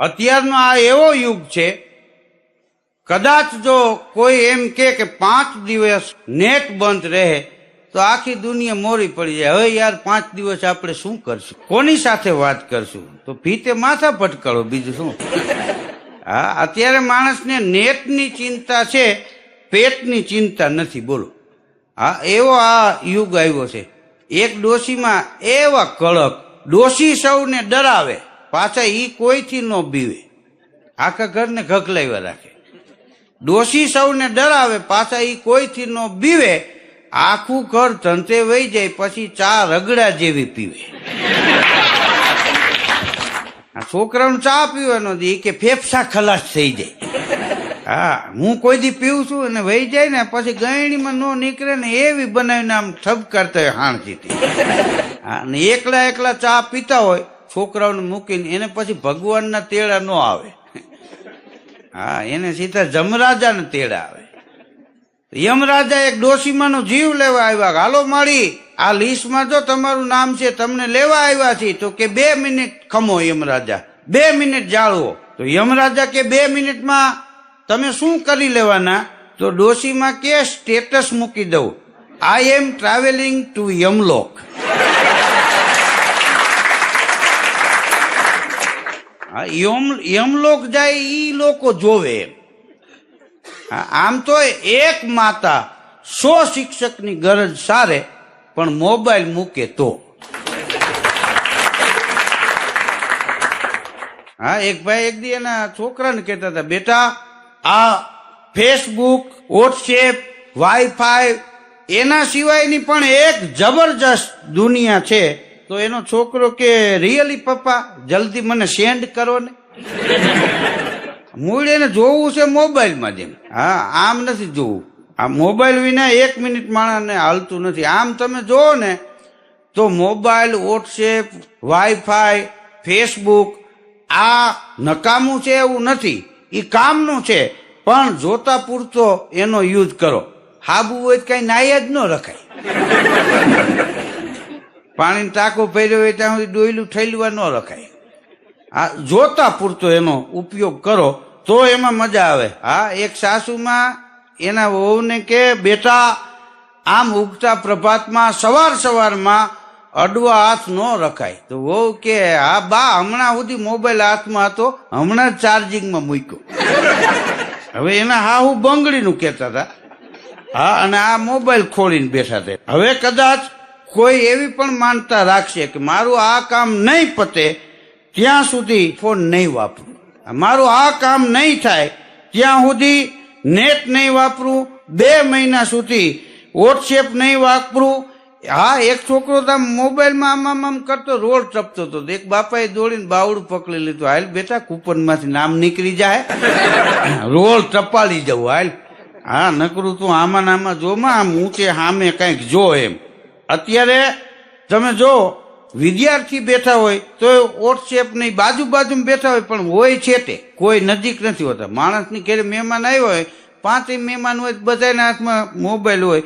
અત્યારનો આ એવો યુગ છે, કદાચ જો કોઈ એમ કે 5 દિવસ નેટ બંધ રહે તો આખી દુનિયા મોરી પડી જાય. હવે યાર 5 દિવસ આપણે શું કરશું, કોની સાથે વાત કરશું? તો ભીતે માથા પટકાળો, બીજું શું. હા, અત્યારે માણસને નેટની ચિંતા છે, પેટની ચિંતા નથી. બોલો, હા, એવો આ યુગ આવ્યો છે. એક ડોશીમાં એવા કડક, ડોશી સૌને ડરાવે, પાછા ઈ કોઈથી ન બીવે, આખા ઘરને ઘગલાવ્યા રાખે. ડોશી સૌને ડરાવે, પાછા ઈ કોઈથી ન બીવે, આખું ઘર ધંધે વહી જાય, પછી ચા રગડા જેવી પીવે. આ છોકરાઓને ચા પીવાનો દે કે ફેફસા ખલાસ થઈ જાય. હા, હું કોઈ દી પીવું છું અને વહી જાય ને પછી ગયણીમાં નો નીકળે ને એવી બનાવીને આમ ઠપકારતા હોય હાણજીથી. હા, ને એકલા એકલા ચા પીતા હોય છોકરાઓને મૂકીને, એને પછી ભગવાનના તેડા ન આવે. હા, એને સીધા જમરાજાના તેડા આવે. યમરાજા એક ડોશીમાનો જીવ લેવા આવ્યા. હાલો માળી, આ લિસ્ટમાં જો તમારું નામ છે, તમને લેવા આવ્યા છે. તો કે 2 મિનિટ ખમો યમરાજા, 2 મિનિટ જાળવો. તો યમરાજા કે 2 મિનિટમાં તમે શું કરી લેવાના? તો ડોશીમાં કે સ્ટેટસ મૂકી દઉં, આઈ એમ ટ્રાવેલિંગ ટુ યમલોક. યમલોક જાય ઈ લોકો જોવે. આમ તો એક માતા 100 શિક્ષકની ગરજ સારે, પણ મોબાઈલ મૂકે તો. હા, એક ભાઈ એક દી એના છોકરાને કહેતા હતા, બેટા આ ફેસબુક, વોટ્સએપ, વાઈફાઈ એના સિવાયની પણ એક જબરજસ્ત દુનિયા છે. તો એનો છોકરો કે રિયલી પપ્પા, જલ્દી મને સેન્ડ કરો ને. મૂળ એને જોવું છે મોબાઈલમાં જેમ. હા, આમ નથી જોવું. આ મોબાઈલ વિના 1 મિનિટ માણસને હાલતું નથી. આમ તમે જોવો ને તો મોબાઈલ, વોટ્સએપ, વાઈફાઈ, ફેસબુક આ નકામું છે એવું નથી, એ કામનું છે, પણ જોતા પૂરતો એનો યુઝ કરો. હાબુ હોય તો કઈ નાય જ ન રખાય. પાણીનો ટાંકો ભર્યો હોય ત્યાં સુધી ડોયલું ઠેલવા ન રખાય. આ જોતા પૂરતો એનો ઉપયોગ કરો તો એમાં મજા આવે. હા, એક સાસુમાં એના વહુને કે બેટા આમ ઉગતા પ્રભાતમાં સવારમાં અડવા હાથ ન રખાય. તો વહુ કે હા બા, હમણાં સુધી મોબાઈલ હાથમાં હતો, હમણાં જ ચાર્જિંગમાં મૂક્યો. હવે એના હા હું બંગડીનું કહેતા હતા. હા, અને આ મોબાઈલ ખોલીને બેઠા હતા. હવે કદાચ કોઈ એવી પણ માનતા રાખશે કે મારું આ કામ નહીં પતે ત્યાં સુધી ફોન નહીં વાપરું, મારું આ કામ નહીં થાય ત્યાં સુધી નેટ નહીં વાપરું, 2 મહિના સુધી વોટ્સએપ નહીં વાપરું. હા, એક છોકરો તો મોબાઈલમાં આમ કરતો રોડ ટપતો હતો. એક બાપાએ દોડીને બાવડું પકડી લીધું, હાલ બેટા કૂપનમાંથી નામ નીકળી જાય, રોડ ટપાલી જવું હાલ. હા, નકરું તું આમાં નામાં જોમાં, આમ ઊંચે સામે કંઈક જો એમ. અત્યારે તમે જો વિદ્યાર્થી બેઠા હોય તો વોટ્સએપ નહીં, બાજુમાં બેઠા હોય પણ હોય છેટે, કોઈ નજીક નથી હોતા. માણસની ઘરે મહેમાન આવ્યો હોય, 5 મહેમાન હોય, બધાના હાથમાં મોબાઈલ હોય,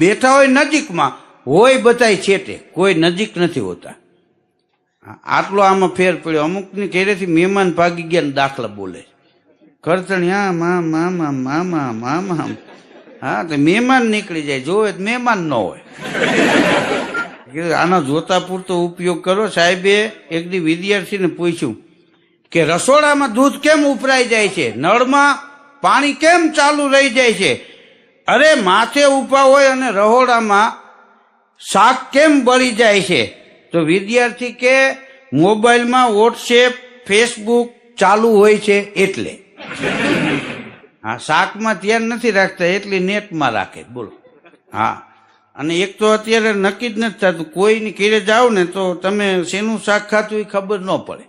બેઠા હોય નજીકમાં, હોય બધાય છેટે, કોઈ નજીક નથી હોતા. આટલો આમાં ફેર પડ્યો. અમુકની ઘરેથી મહેમાન ભાગી ગયા દાખલા બોલે, કરતણી હા મામા મામા મામા. હા, તો મહેમાન નીકળી જાય, જોવે મહેમાન ન હોય. આનો જોતા પૂરતો ઉપયોગ કરો. સાહેબે એક દી વિદ્યાર્થીને પૂછ્યું કે રસોડામાં દૂધ કેમ ઉભરાઈ જાય છે, નળમાં પાણી કેમ ચાલુ રહી જાય છે, અરે માથે ઊભા હોય અને રહોડામાં શાક કેમ બળી જાય છે? તો વિદ્યાર્થી કે મોબાઈલમાં વોટ્સએપ, ફેસબુક ચાલુ હોય છે એટલે. હા, શાકમાં ધ્યાન નથી રાખતા એટલે નેટમાં રાખે. બોલો. હા, અને એક તો અત્યારે નક્કી જ નથી થતું, કોઈની ઘરે જાઓ ને તો તમે શેનું શાક ખાતું એ ખબર ન પડે.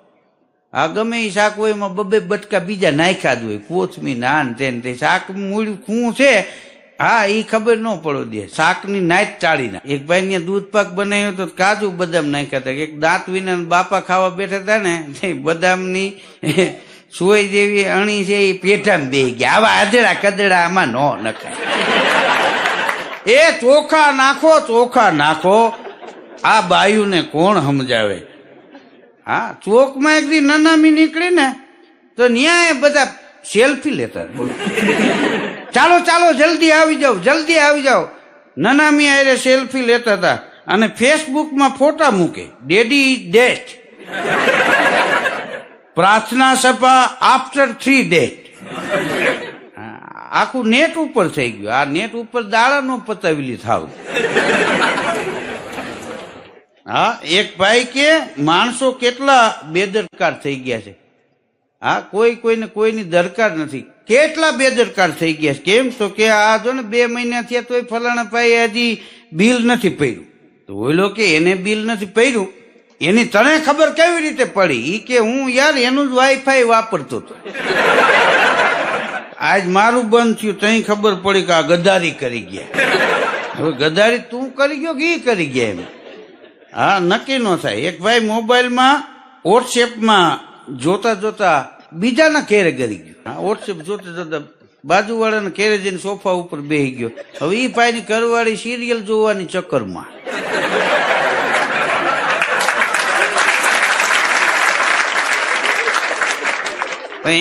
આ ગમે એ શાક હોય એમાં 2 બટકા બીજા નાખ્યા જ હોય, કોથમી નાન તેને શાક મૂળ્યું શું છે, હા એ ખબર ન પડો દે. શાકની નાઈટ ટાળી ના. એક ભાઈ ને દૂધ પાક બનાવ્યો તો કાજુ બદામ નાખ્યા હતા. એક દાંત વિના બાપા ખાવા બેઠા હતા ને, બદામની સોય જેવી અણી છે એ પેટામાં બેસી ગયા. આવા આધેડા કદડા આમાં ન નખાય. એ ચોખા નાખો, ચોખા નાખો. આ બાયુને કોણ સમજાવે? હા, ચોકમાં એક દી નનામી નીકળી ને તો ન્યાય બધા સેલ્ફી લેતા. ચાલો ચાલો જલ્દી આવી જાઓ, જલ્દી આવી જાઓ. નનામી આરે સેલ્ફી લેતા હતા અને ફેસબુકમાં ફોટા મૂકે. ડેડી ઇઝ ડેડ, પ્રાર્થના સભા આફ્ટર 3 ડેટ. આખું નેટ ઉપર થઈ ગયું. આ નેટ ઉપર દાડા નો પતાવેલી થાવ. હા, એક ભાઈ કે માણસો કેટલા બેદરકાર થઈ ગયા છે. હા, કોઈને કોઈની દરકાર નથી. કેટલા બેદરકાર થઈ ગયા છે. કેમ તો કે આ જો ને 2 મહિના થયા તોય ફલાણા ભાઈ હજી બિલ નથી પડ્યું. તો ઓલો કે એને બિલ નથી પડ્યું, એની તને ખબર કેવી રીતે પડી? ઈ કે હું યાર એનું જ વાઈફાઈ વાપરતો હતો. આજ મારું બંધ થયું તઈ ખબર પડી કે આ ગદ્દારી કરી ગયા. હવે ગદ્દારી તું કરી ગયો કે ઈ કરી ગયા? એમ હા, નક્કી ન થાય. એક ભાઈ મોબાઈલમાં વોટ્સએપમાં જોતા જોતા બીજાના ઘેરે કરી ગયો. વોટ્સએપ જોતા જોતા બાજુવાળાના ઘેરે જઈને સોફા ઉપર બેસી ગયો. હવે ઈ ભાઈની ઘરવાળી સિરિયલ જોવાની ચક્કરમાં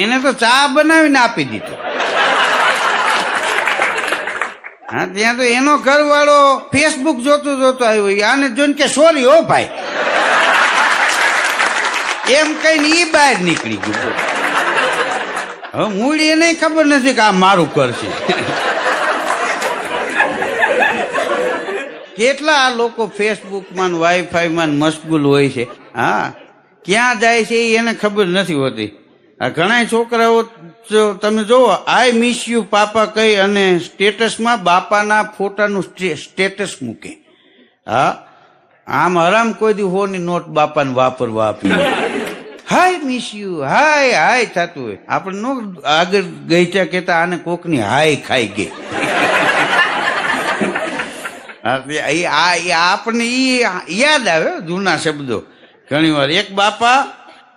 એને તો ચા બનાવીને આપી દીધો. હા, ત્યાં તો એનો ઘરવાળો ફેસબુક જોતો જોતો આવ્યો. આને જોઈને કે સોરી હો ભાઈ, એમ કહીને ઈ બહાર નીકળી ગયું. હવે મૂળી એને ખબર નથી કે આ મારું કરશે. કેટલા આ લોકો ફેસબુકમાં વાઈફાઈમાં મશગુલ હોય છે. હા, ક્યાં જાય છે એને ખબર નથી હોતી. આ ઘણા છોકરાઓ તમે જોવો, આઈ મિસ યુ પાપા કહી અને સ્ટેટસમાં બાપાના ફોટાનું સ્ટેટસ મૂકે. હા, આમ હરામ કોઈ દી હોની નોટ બાપાને વાપરવા આપી. હાય મિસ યુ, હાય હાય થતું હોય. આપણે નો આગળ ગઈ કેતા આને કોકની હાય ખાઈ ગઈ. આપણને ઈ યાદ આવે જૂના શબ્દો ઘણી વાર. એક બાપા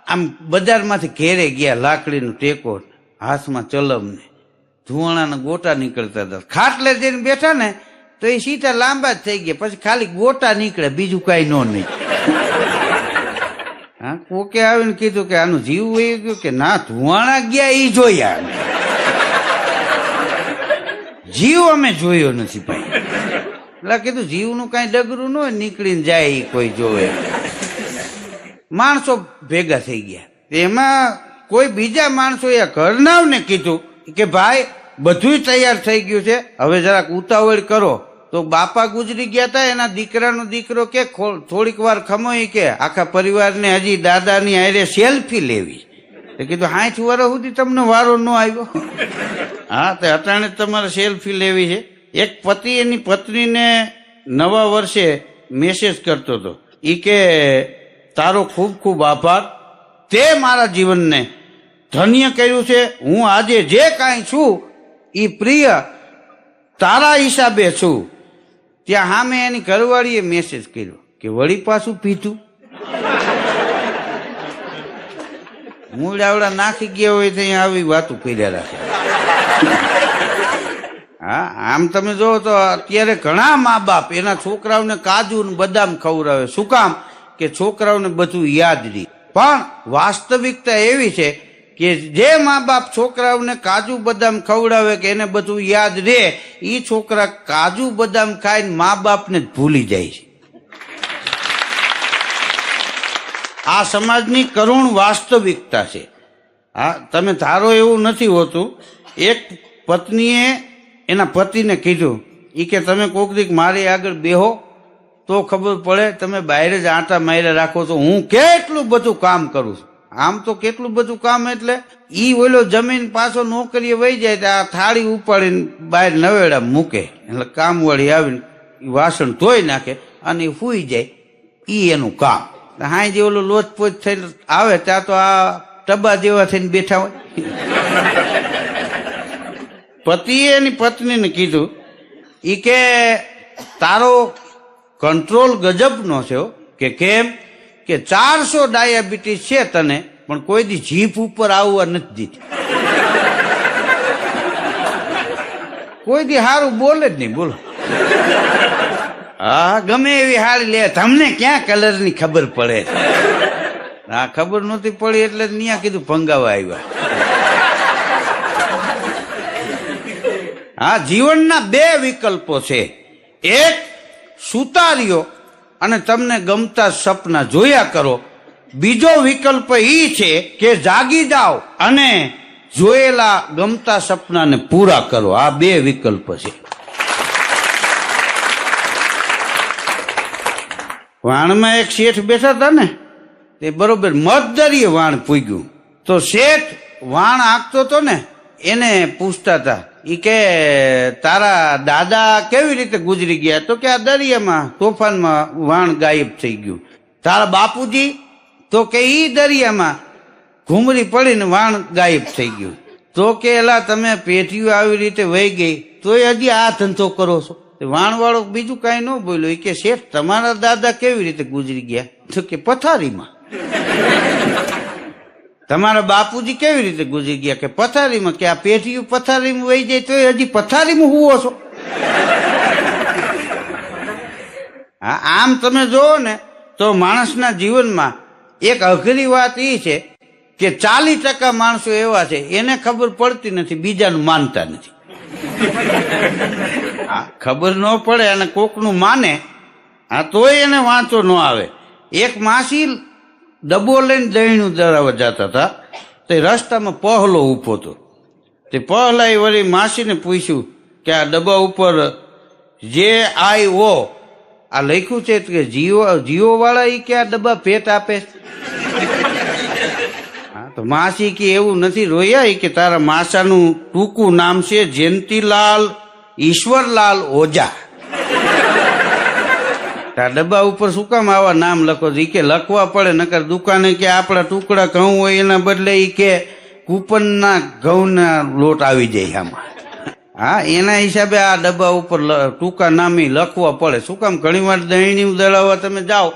આમ બજારમાંથી ઘેરે ગયા, લાકડીનો ટેકો હાથમાં ચલમ ને ધુવાણાના ગોટા નીકળતા હતા. ખાટલે જઈને બેઠા ને તો એ સીધા લાંબા જ થઈ ગયા. પછી ખાલી ગોટા નીકળે, બીજું કઈ નો નહીં. હા, કોકે આવીને કીધું કે આનું જીવ વહી ગયું કે ના, ધુવાણા ગયા ઈ જોયા, જીવ અમે જોયો નથી ભાઈ. એટલે કીધું જીવનું કઈ ડગરું ન હોય, નીકળીને જાય ઈ કોઈ જોવે. માણસો ભેગા થઈ ગયા. એમાં કોઈ બીજા માણસો એ ઘરનાવને કીધું કે ભાઈ બધું તૈયાર થઈ ગયું છે, હવે જરાક ઉતાવળ કરો. તો બાપા ગુજરી ગયા હતા, એના દીકરાનો દીકરો કે થોડીક વાર ખમો કે આખા પરિવારને હજી દાદાની હારે સેલ્ફી લેવી. કીધું 60 વર્ષ સુધી તમને વારો ન આવ્યો? હા, તો અટાણે તમારે સેલ્ફી લેવી છે. એક પતિ એની પત્નીને નવા વર્ષે મેસેજ કરતો હતો. ઈ કે તારો ખૂબ ખૂબ આભાર, તે મારા જીવનને ધન્ય કર્યું છે. હું આજે જે કાંઈ છું એ પ્રિય તારા હિસાબે છું. ત્યાં સામે એની ઘરવાળીએ મેસેજ કર્યો કે વળી પાછું પીધું. મૂળાવડા નાખી ગયા હોય ત્યાં આવી વાતું કર્યા રાખે. હા, આમ તમે જોવો તો અત્યારે ઘણા મા બાપ એના છોકરાઓને કાજુ ને બદામ ખવડાવે. શું કામ? કે છોકરાઓને બધું યાદ રહે. પણ વાસ્તવિકતા એવી છે કે જે મા બાપ છોકરાઓને કાજુ બદામ ખવડાવે કે એને બધું યાદ રહે, એ છોકરા કાજુ બદામ ખાઈને મા બાપને જ ભૂલી જાય છે. આ સમાજની કરુણ વાસ્તવિકતા છે. હા, તમે ધારો એવું નથી હોતું. એક પત્નીએ એના પતિને કીધું, એ કે તમે કોક દીક મારી આગળ બેહો તો ખબર પડે, તમે બહાર જ આંટા માર્યા રાખો તો હું કેટલું બધું કામ કરું છું. આમ તો કેટલું બધું કામ એટલે ઈ ઓલો જમીન પાછો નોકરીએ વહી જાય તો આ થાળી ઉપાડીને બહાર નવેડા મૂકે. એટલે કામવાળી આવીને વાસણ ધોઈ નાખે અને સૂઈ જાય. ઈ એનું કામ. હા, જે ઓલો લોચપોચ થઈને આવે ત્યાં તો આ ટબા જેવા થઈને બેઠા હોય. પતિએ એની પત્નીને કીધું, ઈ કે તારો કંટ્રોલ ગજબનો છે. કે કેમ? કે 400 ડાયાબિટીસ છે તને, પણ કોઈ દી જીભ ઉપર આવવા નથી દીધી. કોઈ દી હારું બોલે જ નહીં. બોલો. હા, ગમે એવી હારી લે, તમને ક્યાં કલરની ખબર પડે? આ ખબર નહોતી પડી એટલે ન્યા કીધું ભંગાવા આવ્યા. હા, જીવનના બે વિકલ્પો છે. એક, સૂતા રહ્યો અને તમને ગમતા સપના જોયા કરો. બીજો વિકલ્પ ઈ છે કે જાગી જાઓ અને જોયેલા ગમતા સપનાને પૂરા કરો. આ બે વિકલ્પ છે. વાણમાં એક શેઠ બેઠા હતા ને, તે બરોબર મધદરીએ વાણ પૂગ્યું. તો શેઠ વાણ આંકતો હતો ને, એને પૂછતા હતા, ઈ કે તારા દાદા કેવી રીતે ગુજરી ગયા? તો કે આ દરિયામાં તોફાનમાં વાણ ગાયબ થઈ ગયું. તારા બાપુજી? તો કે ઈ દરિયામાં ઘૂમરી પડીને વાણ ગાયબ થઈ ગયું. તો કે એલા તમે પેઢીઓ આવી રીતે વહી ગઈ તોય હજી આ ધંધો કરો છો? વાણવાળો બીજું કાંઈ ન બોલ્યો. એ કે શેઠ તમારા દાદા કેવી રીતે ગુજરી ગયા? તો કે પથારીમાં. તમારા બાપુજી કેવી રીતે ગુજરી ગયા? કે પથારીમાં. કે આ પેઢીઓ પથારીમાં વહી જાય તોય હજી પથારીમાં હુવો છો? હા, આમ તમે જોવો ને તો માણસના જીવનમાં એક અઘરી વાત એ છે કે 40% માણસો એવા છે એને ખબર પડતી નથી, બીજાનું માનતા નથી. ખબર ન પડે અને કોકનું માને, આ તોય એને વાંચો ન આવે. એક માસી ડબ્બો લઈને દહીણું દળાવવા જતા હતા. તે રસ્તામાં પહલો ઊભો હતો. તે પહલાએ વળી માસીને પૂછ્યું કે આ ડબ્બા ઉપર જે આઈ ઓ આ લખ્યું છે કે જીઓ વાળા ઈ કે આ ડબ્બા ભેટ આપે? હા, તો માસી કે એવું નથી રોયા, કે તારા માસાનું ટૂંકું નામ છે જયંતીલાલ ઈશ્વરલાલ ઓઝા. આ ડબ્બા ઉપર શું કામ આવા નામ લખો? ઈ કે લખવા પડે, નકર દુકાને કે આપણા ટુકડા ઘઉં હોય એના બદલે ઈ કે કૂપનના ઘઉંના લોટ આવી જાય આમાં. હા, એના હિસાબે આ ડબ્બા ઉપર ટૂંકા નામી લખવા પડે. શું કામ? ઘણી વાર દહીણી દળાવવા તમે જાઓ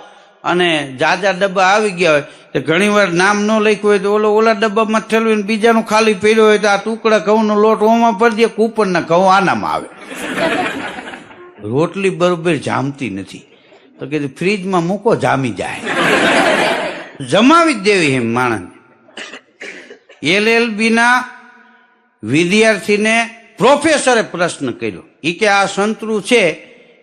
અને જાજા ડબ્બા આવી ગયા હોય તો ઘણી વાર નામ ન લખ્યું હોય તો ઓલા ડબ્બામાં ઠેલવીને બીજાનું ખાલી પીડ્યો હોય તો આ ટુકડા ઘઉંનો લોટ ઓમાં પડી દે, કૂપનના ઘઉં આનામાં આવે. રોટલી બરોબર જામતી નથી તો કે ફ્રીજમાં મૂકો, જામી જાય. જમાવી જ દેવી એમ માણસ. LLB ના વિદ્યાર્થીને પ્રોફેસરે પ્રશ્ન કર્યો, ઈ કે આ સંતરું છે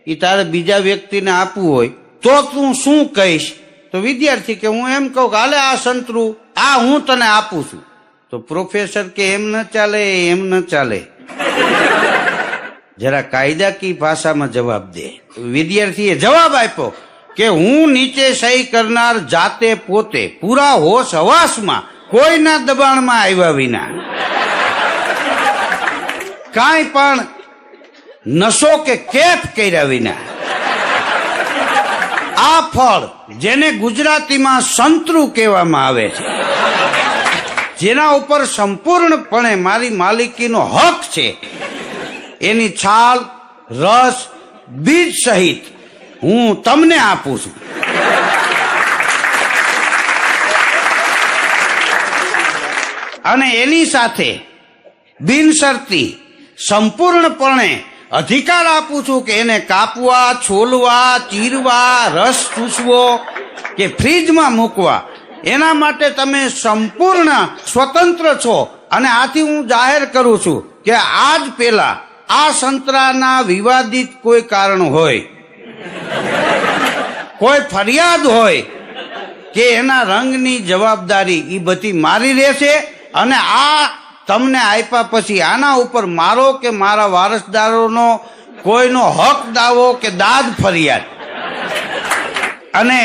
એ તારે બીજા વ્યક્તિને આપવું હોય તો તું શું કહીશ? તો વિદ્યાર્થી કે હું એમ કહું કે હાલે આ સંતરું આ હું તને આપું છું. તો પ્રોફેસર કે એમ ન ચાલે, એમ ન ચાલે, જરા કાયદાકીય ભાષામાં જવાબ દે. વિદ્યાર્થીએ જવાબ આપ્યો કે હું નીચે સહી કરનાર જાતે પોતે પૂરા હોશ હવાસમાં કોઈના દબાણમાં આવ્યા વિના કાંઈ પણ નશો કે કેફ કર્યા વિના આ ફળ જેને ગુજરાતીમાં સંતરું કહેવામાં આવે છે, જેના ઉપર સંપૂર્ણપણે મારી માલિકીનો હક છે, એની છાલ, રસ, બીજ સહિત હું તમને આપું છું. અને એની સાથે બિનશરતી સંપૂર્ણપણે અધિકાર આપું છું કે એને કાપવા, છોલવા, ચીરવા, રસ ચૂસવો કે ફ્રીજમાં મૂકવા એના માટે તમે સંપૂર્ણ સ્વતંત્ર છો. અને આથી હું જાહેર કરું છું કે આજ પહેલા આ સંતરાના વિવાદિત કોઈ કારણ હોય, કોઈ ફરિયાદ હોય કે એના રંગની જવાબદારી એ બધી મારી રહેશે. અને આ તમને આપ્યા પછી આના ઉપર મારો કે મારા વારસદારોનો કોઈનો હક દાવો કે દાદ ફરિયાદ અને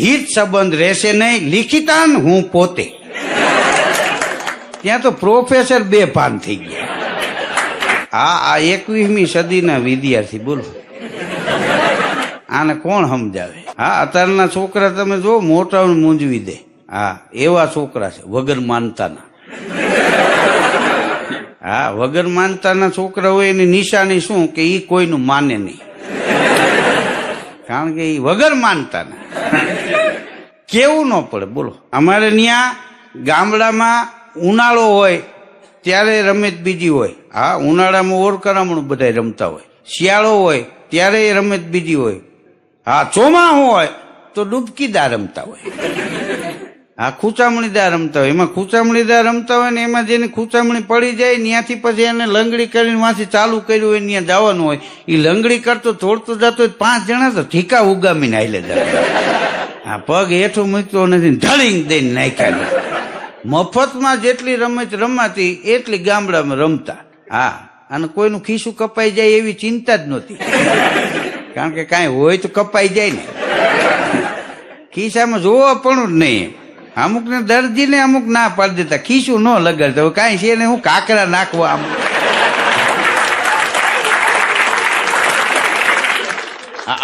હિત સંબંધ રહેશે નહીં. લિખિતાન હું પોતે. ત્યાં તો પ્રોફેસર બેભાન થઈ ગયા. આ 21મી સદીના વિદ્યાર્થી, બોલો આને કોણ સમજાવે? હા, અત્યારના છોકરા તમે જો મોટાઓને મૂંઝવી દે. હા, એવા છોકરા છે વગર માનતાના. હા, વગર માનતાના છોકરા હોય એની નિશાની શું કે ઈ કોઈનું માને નહીં, કારણ કે ઈ વગર માનતાના. કેવું ન પડે બોલો. અમારે ત્યાં ગામડામાં ઉનાળો હોય ત્યારે રમત બીજી હોય. હા, ઉનાળામાં ઓરકરામણું બધા રમતા હોય. શિયાળો હોય ત્યારે રમત બીજી હોય. હા, ચોમાસું હોય તો ડૂબકીદાર રમતા હોય. આ ખૂચામણીદાર રમતા હોય, એમાં ખૂચામણીદાર રમતા હોય ને એમાં જેની ખૂચામણી પડી જાય ત્યાંથી પછી એને લંગડી કરીને વાંથી ચાલુ કર્યું હોય ત્યાં જવાનું હોય, એ લંગડી કરતો તોડતો જતો હોય 5 જણા તો ઠીકા ઉગામીને હાલે જતા. આ પગ હેઠું મૂકતો નથી, ઢળીને દઈને નાખ્યા. મફતમાં જેટલી રમત રમાતી એટલી ગામડામાં રમતા. હા, અને કોઈનું ખીસું કપાઈ જાય એવી ચિંતા જ નહોતી, કારણ કે કાંઈ હોય તો કપાઈ જાય ને, ખિસ્સામાં જોવા પણ જ નહીં. અમુક ને દર્દીને અમુક ના પાડી દેતા, ખીસું ન લગાડતા, કાંઈ છે ને હું કાકરા નાખવા આમ.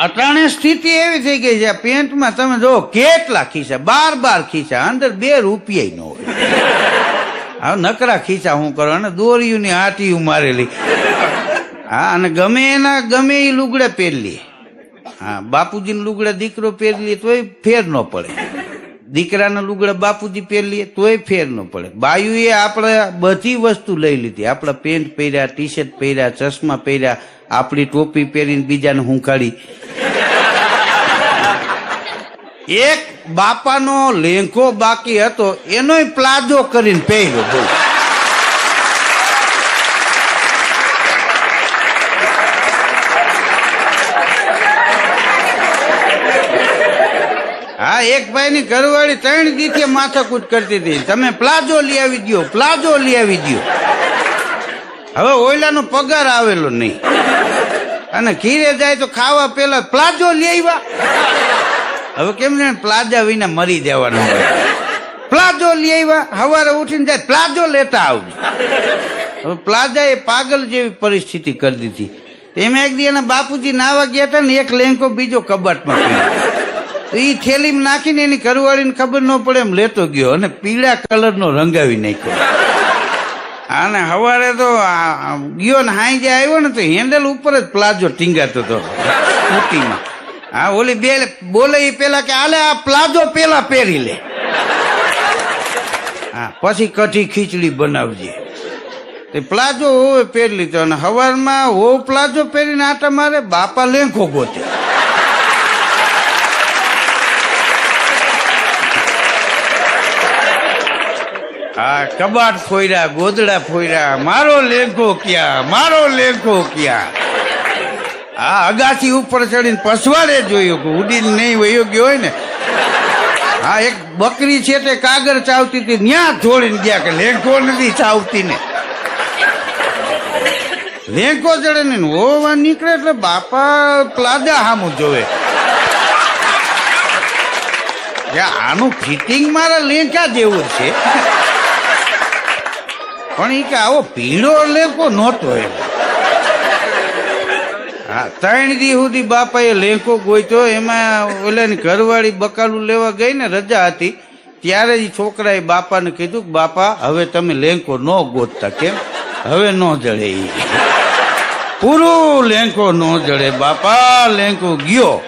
અટાણે સ્થિતિ એવી થઈ ગઈ છે, પેન્ટમાં તમે જો કેટલા ખિસ્સા, 12 ખિસ્સા, અંદર 2 રૂપિયા ન હોય. હવે નકરા ખિસ્સા શું કરો, અને દોરીઓની આટીયું મારેલી. હા, અને ગમે એ લુગડા પહેરલી. હા, બાપુજીને લુગડા દીકરો પહેરલી તોય ફેર ન પડે, દીકરાના લુગડા બાપુજી પહેરલીએ તોય ફેર ન પડે. બાયુએ આપણે બધી વસ્તુ લઈ લીધી, આપણા પેન્ટ પહેર્યા, ટી શર્ટ પહેર્યા, ચશ્મા પહેર્યા, આપણી ટોપી પહેરીને બીજાને હુંકાડી. એક બાપાનો લેંઘો બાકી હતો, એનોય પ્લાઝો કરીને પહેર્યો. બોલ, હા, એક ભાઈ ની ઘરવાળી 3 દિવસે માથાકૂટ કરતી હતી, તમે પ્લાઝો લઈ આવી દો, પ્લાઝો લઈ આવી દો. હવે ઓયલાનો પગાર આવેલો નહીં, અને ઘીરે જાય તો ખાવા પેલા પ્લાઝો લઈ આવ્યા. હવે કેમ ને પ્લાઝા વિના મરી જવાનું હોય, પ્લાઝો લઈ આવ્યા. સવારે ઉઠીને જાય પ્લાઝો લેતા આવજો. હવે પ્લાઝા એ પાગલ જેવી પરિસ્થિતિ કરી દીધી. એમાં એક દી એના બાપુજી નાવા ગયા હતા ને, એક લેંઘો બીજો કબાટમાં પડ્યો. એ થેલીમાં નાખીને એની ઘરવાળીને ખબર ન પડે એમ લેતો ગયો, અને પીળા કલરનો રંગાવી નાખ્યો. અને સવારે તો ગયો ને હાઈ જે આવ્યો ને તો હેન્ડલ ઉપર જ પ્લાઝો ટીંગાતો હતો સ્કૂટીમાં. હા, ઓલી બે બોલે એ પેલા કે આલે આ પ્લાઝો પેલા પહેરી લે, હા, પછી કઢી ખીચડી બનાવજે. તે પ્લાઝો હોવે પહેરી લીધો, અને સવારમાં હોવ પ્લાઝો પહેરીને આટા મારે, બાપા લેંઘો ગોતે. હા, કબાટ ફોર્યા, ગોદડા ફોર્યા, મારો લેંઘો ક્યાં, મારો લેંઘો ક્યાં. હા, અગાસી ઉપર ચડીને પસવાડે જોયું કે ઉડીને નહીં વયો ગયો હોય ને. હા, એક બકરી છે તે કાગળ ચાવતી હતી, ત્યાં જોડીને ગયા કે લેંઘો નથી ચાવતી ને. લેંઘો ચડે ને હોવા નીકળે એટલે બાપા પ્લાઝા સામું જોવે, આનું ફિટિંગ મારા લેંઘા જેવું છે, પણ એ કે આવો પીળો લેંઘો નહોતો એમ. હા, 3 દી સુધી બાપાએ લેંઘો ગોઈતો. એમાં ઓલાની ઘરવાળી બકાલું લેવા ગઈ ને, રજા હતી, ત્યારે જ છોકરાએ બાપાને કીધું કે બાપા હવે તમે લેંઘો ન ગોતતા. કેમ? હવે ન જડે, એ પૂરું લેંઘો ન જડે. બાપા લેંઘો ગયો,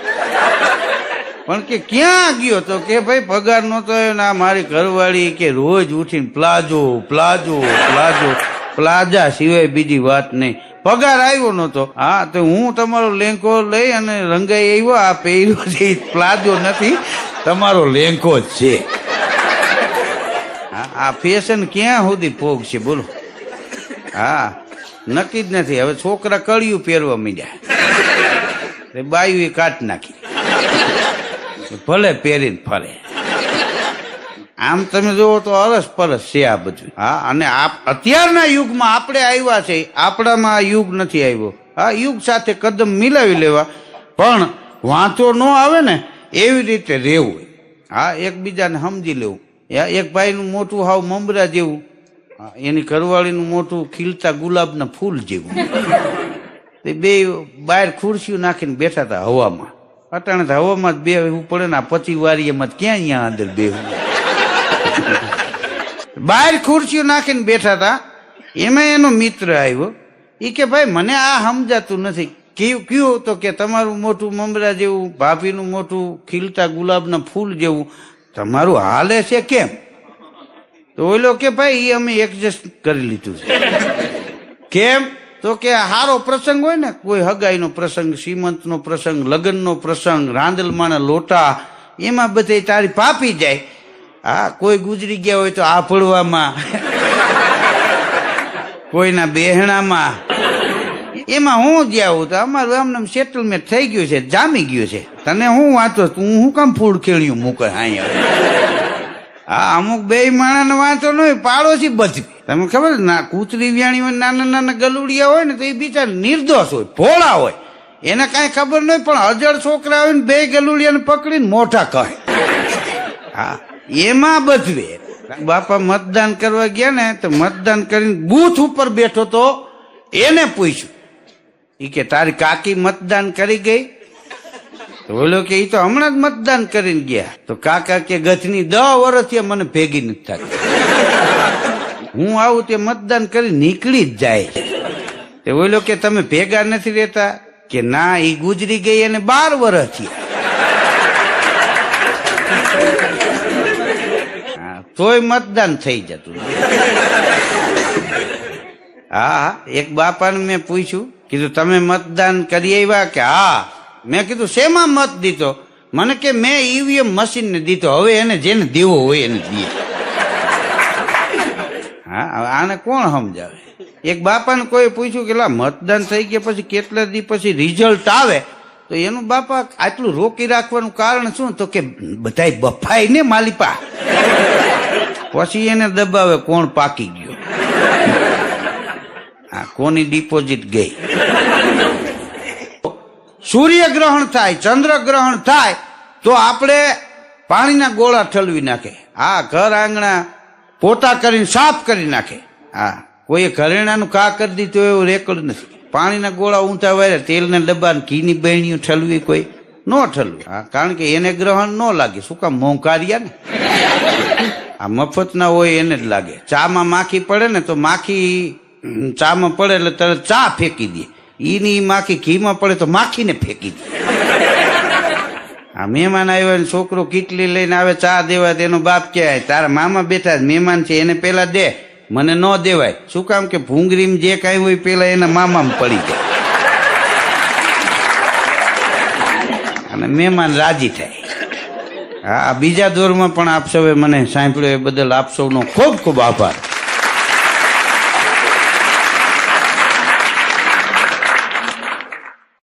પણ કે ક્યાં ગયો? તો કે ભાઈ પગાર નહોતો ને આ મારી ઘરવાળી કે રોજ ઉઠીને પ્લાઝો પ્લાઝો પ્લાઝો, પ્લાઝા સિવાય બીજી વાત નહીં. પગાર આવ્યો નહોતો. હા, તો હું તમારો લેંઘો લઈ અને રંગાઈ આવ્યો, આ પહેર્યો છે પ્લાઝો નથી, તમારો લેંઘો જ છે. હા, આ ફેશન ક્યાં સુધી પોગશે બોલો? હા, નક્કી જ નથી. હવે છોકરા કળિયું પહેરવા માંડ્યા, બાયું એ કાઢ નાખી, ભલે પહેરીને ફરે. આમ તમે જોવો તો અરસ પરસ છે આ બધું. હા, અને અત્યારના યુગમાં આપણે આવ્યા છે, આપણામાં આ યુગ નથી આવ્યો. આ યુગ સાથે કદમ મિલાવી લેવા, પણ વાંચો ન આવે ને એવી રીતે રહેવું. હા, એકબીજાને સમજી લેવું. એક ભાઈનું મોટું હાવ મમરા જેવું, એની ઘરવાળીનું મોટું ખીલતા ગુલાબના ફૂલ જેવું. તે બે બહાર ખુરશીઓ નાખીને બેઠા હતા હવામાં. અટાણે તો હવામાં જ બેહવું પડે ને, આ 25 વારીએમાં ક્યાં અહીંયા અંદર બેહવું. બહાર ખુરશીઓ નાખીને બેઠા હતા. એમાં એનો મિત્ર આવ્યો, એ કે ભાઈ મને આ સમજાતું નથી. કયું? તો કે તમારું મોટું મમરા જેવું, ભાભીનું મોટું ખીલતા ગુલાબના ફૂલ જેવું, તમારું હાલે છે કેમ? તો ઓલો કે ભાઈ એ અમે એડજસ્ટ કરી લીધું છે. કેમ? તો કે હારો પ્રસંગ હોય ને, કોઈ હગાઈનો પ્રસંગ, સીમંતનો પ્રસંગ, લગ્નનો પ્રસંગ, રાંદલમાના લોટા, એમાં બધે તારી પાપી જાય. હા, કોઈ ગુજરી ગયા હોય તો આફળવામાં, કોઈના બેહણામાં, એમાં હું જ્યાં હું તો અમારું આમને સેટલમેન્ટ થઈ ગયું છે, જામી ગયું છે. તને હું વાંચો, તું હું કામ ફૂડ ખેડ્યું મૂકે અહીંયા? હા, અમુક બે માણસને વાંચો ન હોય, પાડોશી બચી. તમે ખબર ના, કૂતરી વ્યાણી હોય, નાના નાના ગલુડિયા હોય ને, તો એ બિચારા નિર્દોષ હોય, ભોળા હોય, એને કાંઈ ખબર નહીં, પણ અજળ છોકરા હોય ને બે ગલુડિયાને પકડીને મોઢા કહે. હા, એમાં બચવે. બાપા મતદાન કરવા ગયા ને, તો મતદાન કરીને બૂથ ઉપર બેઠો તો એને પૂછ્યું, ઈ કે તારી કાકી મતદાન કરી ગઈ? તો બોલો કે ઈ તો હમણાં જ મતદાન કરીને ગયા. તો કાકા કે ગથની 10 વર્ષથી મને ભેગી નથી થતી, હું આવું તે મતદાન કરી નીકળી જ જાય. તે બોલો કે તમે ભેગા નથી રહેતા? કે ના, ઈ ગુજરી ગઈ અને 12 વર્ષ થયા. તોય મતદાન થઈ જતું. હા, એક બાપાને મેં પૂછ્યું, કીધું તમે મતદાન કરી આવ્યા? કે હા. મેં કીધું શેમાં મત દીધો? મને કે મેં ઈવીએમ મશીન ને દીધો, હવે એને જેને દેવો હોય એને દે. હા, આને કોણ સમજાવે? એક બાપાને કોઈ પૂછ્યું કે મતદાન થઈ ગયા પછી કેટલા દી પછી રિઝલ્ટ આવે, તો એનું બાપા આટલું રોકી રાખવાનું કારણ શું? તો કે બધાય બફાય ને માલિપા, પછી એને દબાવે કોણ પાકી ગયો, હા, કોની ડિપોઝિટ ગઈ. સૂર્યગ્રહણ થાય, ચંદ્રગ્રહણ થાય તો આપણે પાણીના ગોળા ઠલવી નાખે. હા, ઘર આંગણા પોતા કરીને સાફ કરી નાખે. હા, કોઈ ઘરેણાનું કા કરી દીધું એવું રેકોર્ડ નથી. પાણીના ગોળા ઊંધા વાળે, તેલના ડબ્બા ઘીની બહેણીઓ ઠલવી કોઈ ન ઠલવી. હા, કારણ કે એને ગ્રહણ ન લાગે. શું કામ? મોંઘારિયા ને, આ મફત ના હોય એને જ લાગે. ચામાં માખી પડે ને તો માખી ચામાં પડે એટલે તરત ચા ફેંકી દે. ઈની માખી ઘીમાં પડે તો માખીને ફેંકી દે. આ મહેમાન આવ્યો ને છોકરો કીટલી લઈને આવે ચા દેવા, તેનો બાપ કહે તારા મામા બેઠા મહેમાન છે એને પેલા દે, મને ન દેવાય. શું કામ? કે ભૂંગળીમાં જે કાંઈ હોય પેલા એના મામામાં પડી જાય અને મહેમાન રાજી થાય. હા, બીજા દોરમાં પણ આપ સૌએ મને સાંભળ્યો એ બદલ આપ સૌનો ખૂબ ખૂબ આભાર.